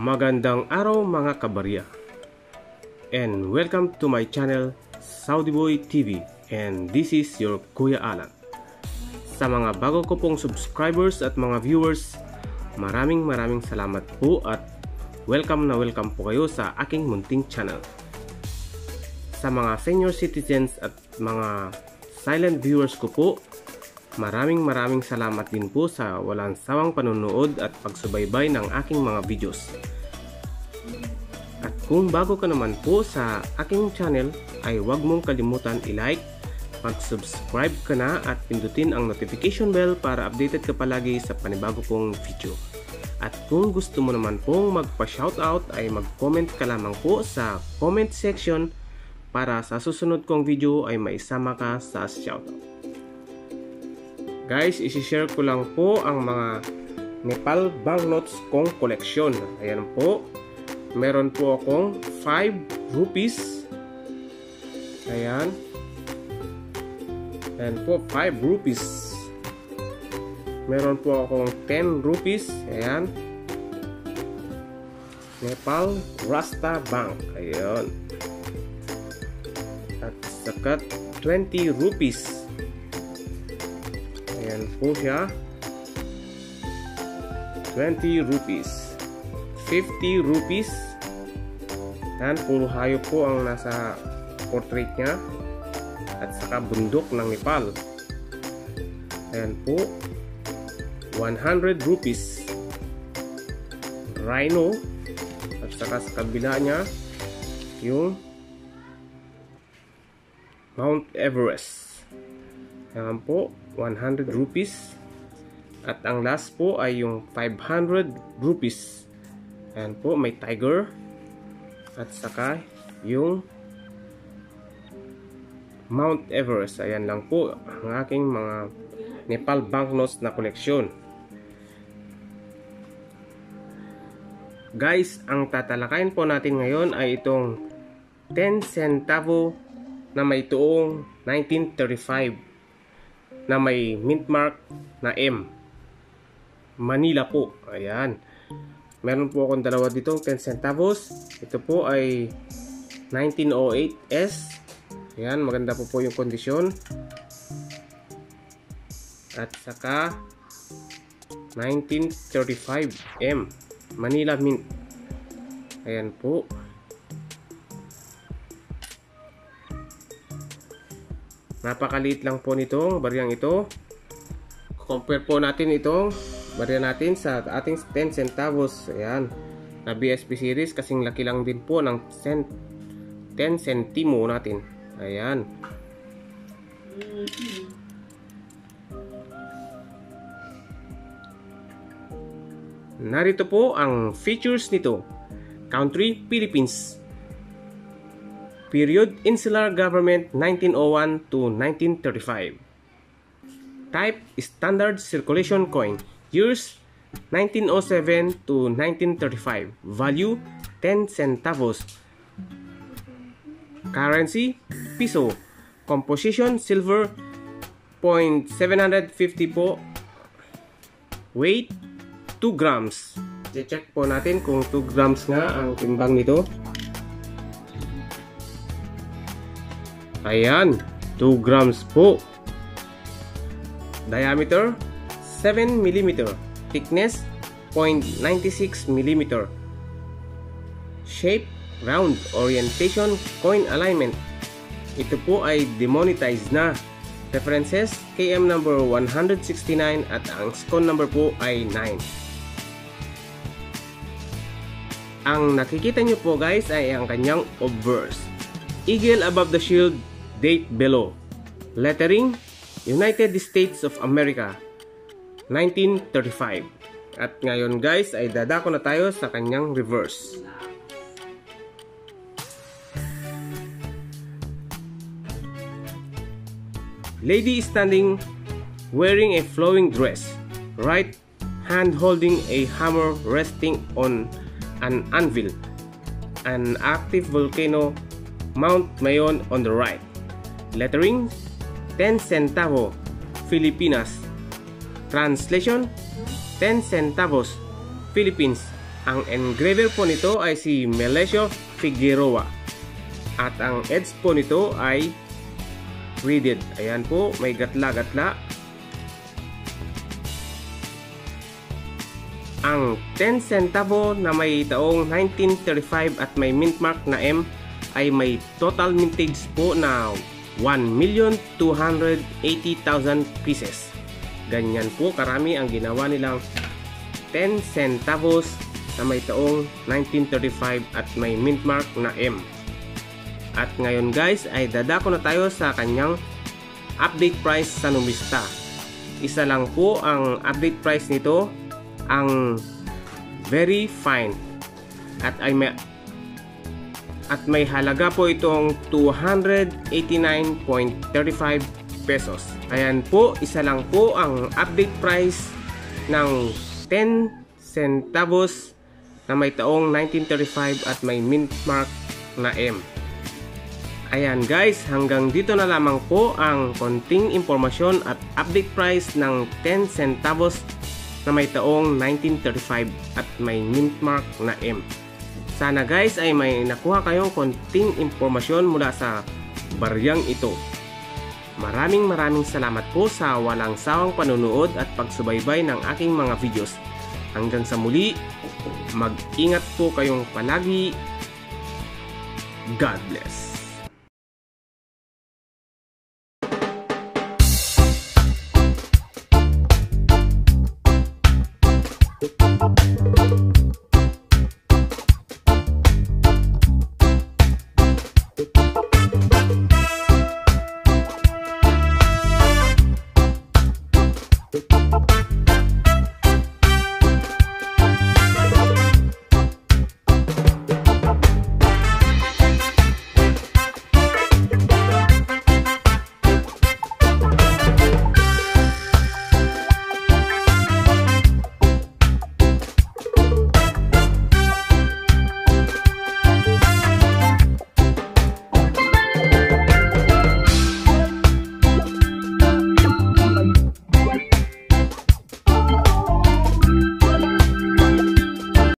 Magandang araw mga kabarya, and welcome to my channel Saudi Boy TV, and this is your Kuya Alan. Sa mga bago ko pong subscribers at mga viewers, maraming salamat po at welcome po kayo sa aking munting channel. Sa mga senior citizens at mga silent viewers ko po, maraming salamat din po sa walang sawang panonood at pagsubaybay ng aking mga videos. At kung bago ka naman po sa aking channel, ay huwag mong kalimutan i-like, mag-subscribe ka na at pindutin ang notification bell para updated ka palagi sa panibago kong video. At kung gusto mo naman pong magpa-shoutout ay mag-comment ka lamang po sa comment section para sa susunod kong video ay maisama ka sa shoutout. Guys, isi-share ko lang po ang mga Nepal banknotes kong koleksyon. Ayan po. Meron po akong 5 rupees. Ayan. Ayan po, 5 rupees. Meron po akong 10 rupees. Ayan. Nepal Rasta Bank. Ayan. At saka 20 rupees. Ayan po siya. 20 rupees. 50 rupees. Yan, puro hayop po ang nasa portrait niya. At saka bundok ng Nepal. Ayan po. 100 rupees. Rhino. At saka sa kabila niya, yung Mount Everest. Ayan po. 100 rupees. At ang last po ay yung 500 rupees. Ayan po, may tiger. At saka yung Mount Everest. Ayan lang po ang aking mga Nepal banknotes na koleksyon. Guys, ang tatalakayin po natin ngayon ay itong 10 centavo na may tuong 1935 na may mint mark na M. Manila po. Ayan. Meron po akong dalawa dito, 10 centavos. Ito po ay 1908S. Ayan, maganda po yung kondisyon. At saka 1935M. Manila Mint. Ayan po. Napakaliit lang po nitong baryang ito. Compare po natin itong barya natin sa ating 10 centavos. Ayan, na BSP series, kasing laki lang din po ng 10 centimo natin. Ayan. Narito po ang features nito. Country, Philippines. Period, Insular Government 1901 to 1935. Type, Standard Circulation Coin. Years, 1907 to 1935. Value, 10 centavos. Currency, piso. Composition, silver, 0.750 po. Weight, 2 grams. I-check po natin kung 2 grams nga ang timbang nito. Ayan, 2 grams po. Diameter, 7 mm. Thickness, 0.96 mm. Shape, round. Orientation, coin alignment. Ito po ay demonetized na. References, KM number 169 at ang SCON number po ay 9. Ang nakikita nyo po guys ay ang kanyang obverse. Eagle above the shield, date below. Lettering, United States of America, 1935. At ngayon guys ay dadako na tayo sa kanyang reverse. Lady standing wearing a flowing dress. Right hand holding a hammer resting on an anvil. An active volcano, Mount Mayon on the right. Lettering, 10 centavo, Filipinas. Translation, 10 centavos, Philippines. Ang engraver po nito ay si Melesio Figueroa. At ang edge po nito ay threaded. Ayan po, may gatla-gatla. Ang 10 centavo na may taong 1935 at may mint mark na M ay may total mintage po na 1,280,000 pieces. Ganyan po karami ang ginawa nilang 10 centavos na may taong 1935 at may mint mark na M. At ngayon guys ay dadako na tayo sa kanyang update price sa numista. Isa lang po ang update price nito, ang very fine, at may halaga po itong 289.35 pesos. Ayan po, isa lang po ang update price ng 10 centavos na may taong 1935 at may mint mark na M. Ayan guys, hanggang dito na lamang po ang konting impormasyon at update price ng 10 centavos na may taong 1935 at may mint mark na M. Sana guys ay may nakuha kayong konting impormasyon mula sa baryang ito. Maraming salamat po sa walang sawang panonood at pagsubaybay ng aking mga videos. Hanggang sa muli, mag-ingat po kayong palagi. God bless.